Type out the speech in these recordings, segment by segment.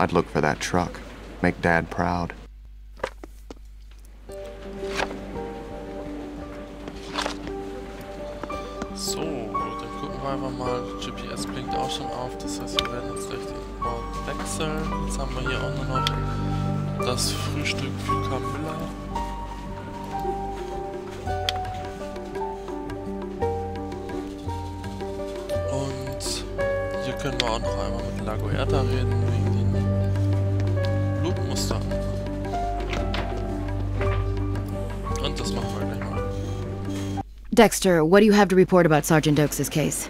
I'd look for that truck. Make Dad proud. So, dann gucken wir einfach mal. GPS blinkt auch schon auf, das heißt, wir werden jetzt gleich den Ort wechseln. Jetzt haben wir hier auch nur noch das Frühstück für Camilla. Und hier können wir auch noch einmal mit Lagoerta reden, wegen den Blutmustern. Und das machen wir gleich mal. Dexter, what do you have to report about Sergeant Doakes' case?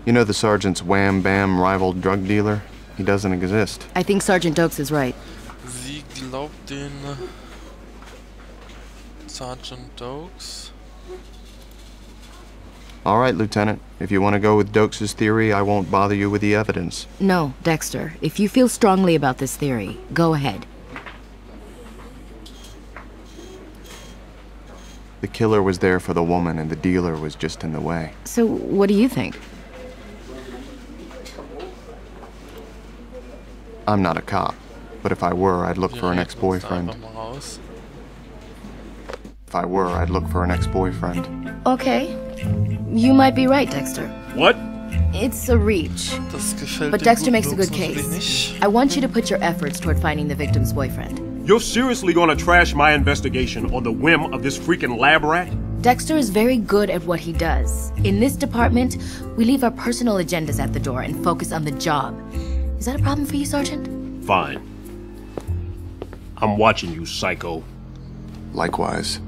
You know the sergeant's wham-bam rival drug dealer? He doesn't exist. I think Sergeant Doakes is right. Sie glaubt den Sergeant Doakes. All right, Lieutenant. If you want to go with Doakes' theory, I won't bother you with the evidence. No, Dexter. If you feel strongly about this theory, go ahead. The killer was there for the woman, and the dealer was just in the way. So, what do you think? I'm not a cop, but if I were, I'd look for an ex-boyfriend. If I were, I'd look for an ex-boyfriend. Okay. You might be right, Dexter. What? It's a reach. But Dexter makes a good case. I want you to put your efforts toward finding the victim's boyfriend. You're seriously gonna trash my investigation on the whim of this freaking lab rat? Dexter is very good at what he does. In this department, we leave our personal agendas at the door and focus on the job. Is that a problem for you, Sergeant? Fine. I'm watching you, psycho. Likewise.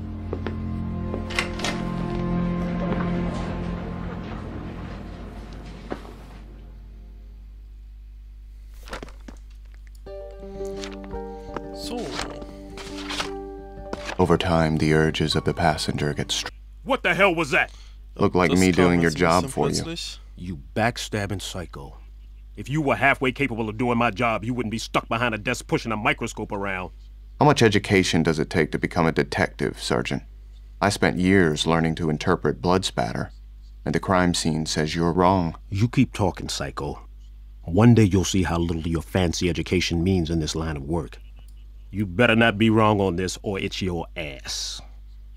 So. Over time, the urges of the passenger get strong. What the hell was that? Look like me doing your job for you. You backstabbing psycho. If you were halfway capable of doing my job, you wouldn't be stuck behind a desk pushing a microscope around. How much education does it take to become a detective, Sergeant? I spent years learning to interpret blood spatter, and the crime scene says you're wrong. You keep talking, psycho. One day you'll see how little your fancy education means in this line of work. You better not be wrong on this, or it's your ass.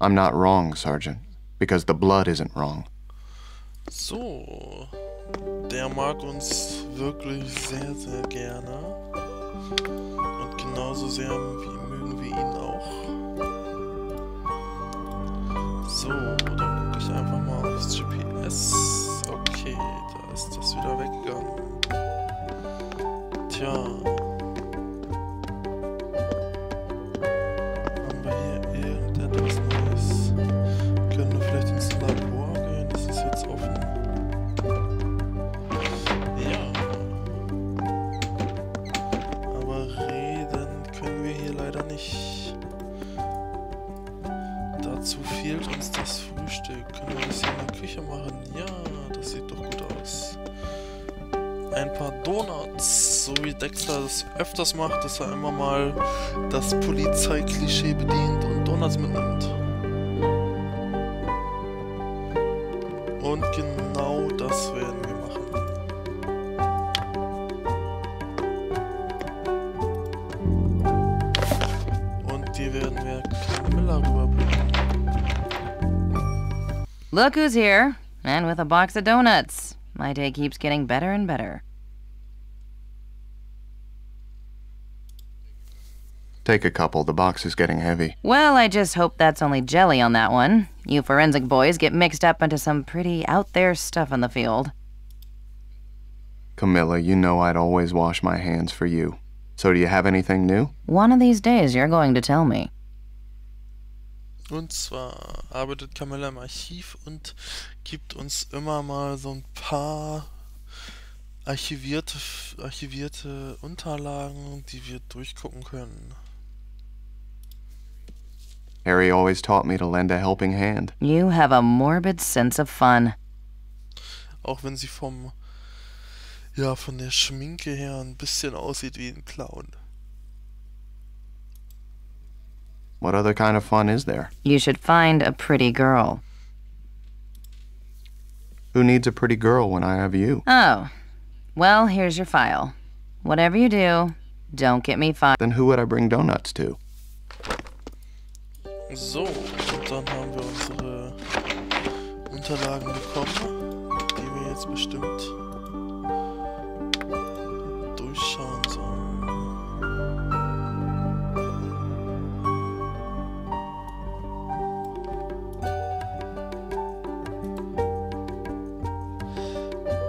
I'm not wrong, Sergeant, because the blood isn't wrong. So, der mag uns wirklich sehr, sehr gerne. Und genauso sehr mögen wir ihn auch. So, dann gucke ich einfach mal aufs GPS. Okay, da ist das wieder weggegangen. Tja. Haben wir hier irgendetwas Neues? Können wir vielleicht ins Labor gehen? Das ist jetzt offen. Ja. Aber reden können wir hier leider nicht. Dazu fehlt uns das Frühstück. Können wir das hier in der Küche machen? Ja, das sieht doch gut aus. Ein paar Donuts, so wie Dexter das öfters macht, dass er immer mal das Polizeiklischee bedient und Donuts mitnimmt. Und genau das werden wir machen. Und die werden wir Camilla rüberbringen. Look who's here, and with a box of donuts. My day keeps getting better and better. Take a couple, the box is getting heavy. Well, I just hope that's only jelly on that one. You forensic boys get mixed up into some pretty out there stuff in the field. Camilla, you know I'd always wash my hands for you. So do you have anything new? One of these days you're going to tell me. Und zwar arbeitet Camilla im Archiv und gibt uns immer mal so ein paar archivierte Unterlagen, die wir durchgucken können. Harry always taught me to lend a helping hand. You have a morbid sense of fun. Auch wenn sie von der Schminke her ein bisschen aussieht wie ein Clown. What other kind of fun is there? You should find a pretty girl. Who needs a pretty girl when I have you? Oh. Well, here's your file. Whatever you do, don't get me fired. Then who would I bring donuts to? So, und dann haben wir unsere Unterlagen bekommen, die wir jetzt bestimmt durchschauen sollen.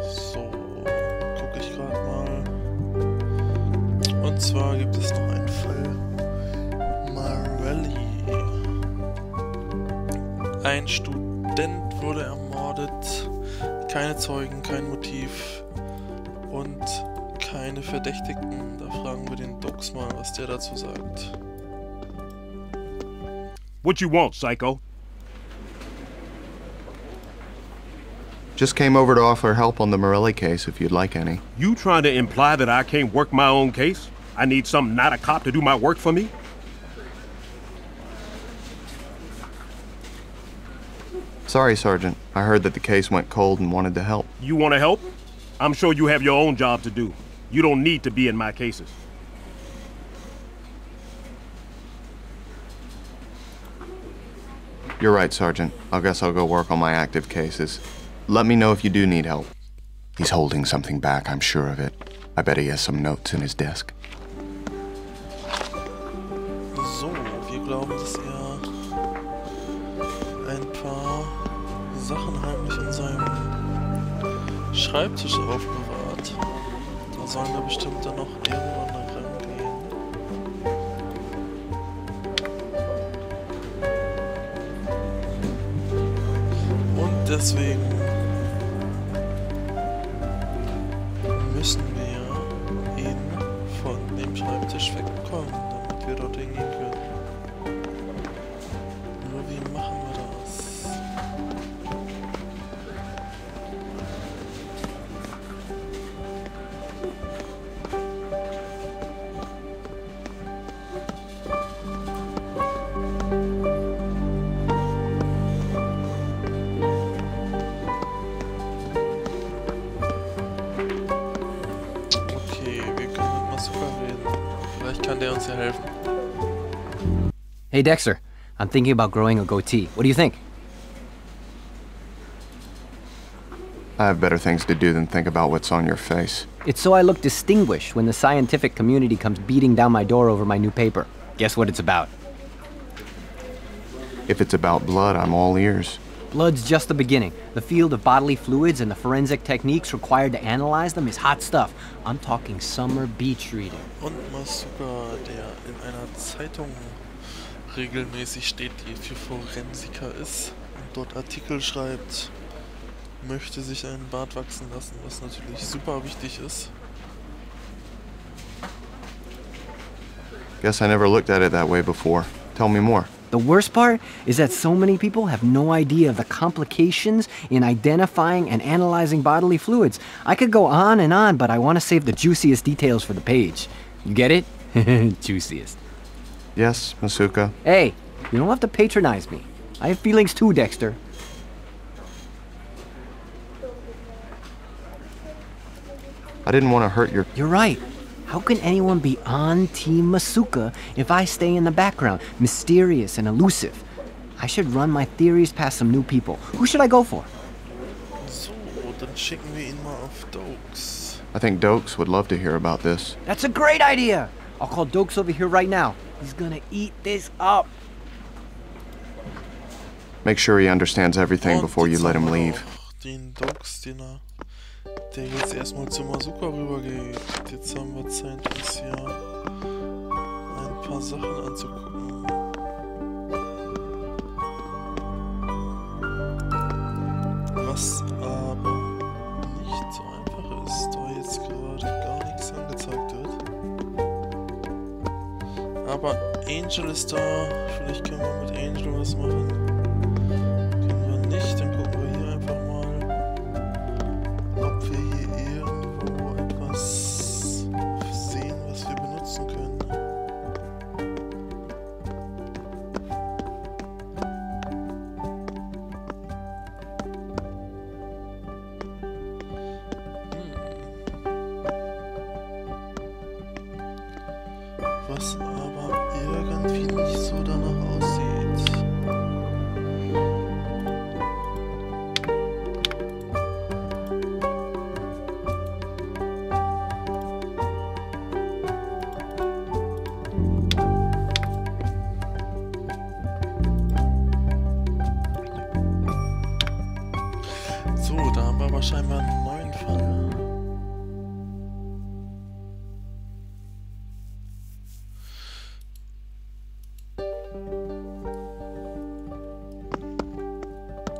So, gucke ich gerade mal. Und zwar gibt es noch einen Fall. Marelli. Ein Student wurde ermordet, keine Zeugen, kein Motiv und keine Verdächtigten. Da fragen wir den Doakes mal, was der dazu sagt. What you want, Psycho? Just came over to offer help on the Morelli case if you'd like any. You trying to imply that I can't work my own case? I need some not a cop to do my work for me? Sorry, Sergeant. I heard that the case went cold and wanted to help. You want to help? I'm sure you have your own job to do. You don't need to be in my cases. You're right, Sergeant. I guess I'll go work on my active cases. Let me know if you do need help. He's holding something back, I'm sure of it. I bet he has some notes in his desk. So, wir glauben, dass er ein paar Sachen heimlich in seinem Schreibtisch aufbewahrt. Da sollen wir bestimmt dann noch irgendwann rangehen. Und deswegen müssen wir ihn von dem Schreibtisch wegbekommen, damit wir dort hingehen können. Nur wie machen wir das? Okay, wir können mit Masuka reden. Vielleicht kann der uns ja helfen. Hey Dexter, I'm thinking about growing a goatee. What do you think? I have better things to do than think about what's on your face. It's so I look distinguished when the scientific community comes beating down my door over my new paper. Guess what it's about? If it's about blood, I'm all ears. Blood's just the beginning. The field of bodily fluids and the forensic techniques required to analyze them is hot stuff. I'm talking summer beach reading. Und Masuka, der in einer Zeitung regelmäßig steht, die für Forensiker ist und dort Artikel schreibt, möchte sich einen Bart wachsen lassen, was natürlich super wichtig ist. Guess I never looked at it that way before. Tell me more. The worst part is that so many people have no idea of the complications in identifying and analyzing bodily fluids. I could go on, but I want to save the juiciest details for the page. You get it? Juiciest. Yes, Masuka. Hey, you don't have to patronize me. I have feelings too, Dexter. I didn't want to hurt your... You're right. How can anyone be on Team Masuka if I stay in the background, mysterious and elusive? I should run my theories past some new people. Who should I go for? So, dann schicken wir ihn mal auf Doakes. I think Doakes would love to hear about this. That's a great idea. I'll call Doakes over here right now. He's gonna eat this up. Make sure he understands everything Und before you jetzt let haben him wir leave. noch den Doakes, der jetzt erstmal zu Masuka rübergeht. Jetzt haben wir Zeit, uns hier ein paar Sachen anzugucken. Was aber nicht so einfach ist, da jetzt gerade gar nichts angezeigt wird. Aber Angel ist da. Vielleicht können wir mit Angel was machen. Können wir nicht, dann gucken wir hier einfach mal, ob wir hier irgendwo etwas sehen, was wir benutzen können. wir aber scheinbar einen neuen Fall.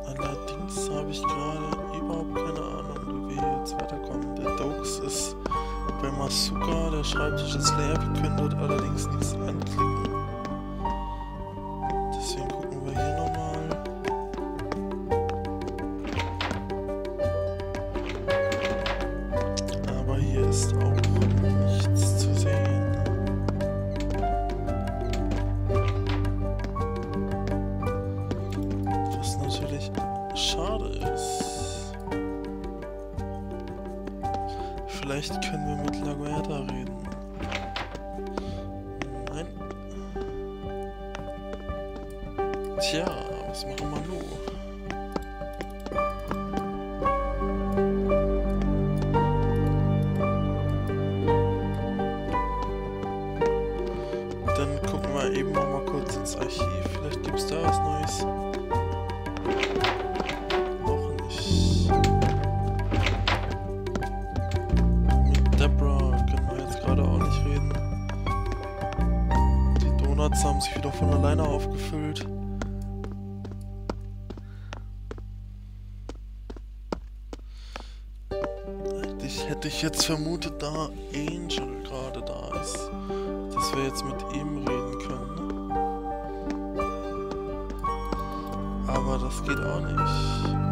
Allerdings habe ich gerade überhaupt keine Ahnung, wie wir jetzt weiterkommen. Der Doakes ist bei Masuka, der Schreibtisch ist leer, wir können dort allerdings nichts anklicken. Deswegen gucken wir hier nochmal. Aber hier ist auch nichts zu sehen. Was natürlich schade ist. Vielleicht können wir mit La Guerta reden. Nein. Tja, was machen wir nun? Dann gucken wir eben noch mal kurz ins Archiv. Vielleicht gibt es da was Neues. Noch nicht. Mit Deborah können wir jetzt gerade auch nicht reden. Die Donuts haben sich wieder von alleine aufgefüllt. Eigentlich hätte ich jetzt vermutet, da Angel gerade da ist, dass wir jetzt mit ihm reden können. Aber das geht auch nicht.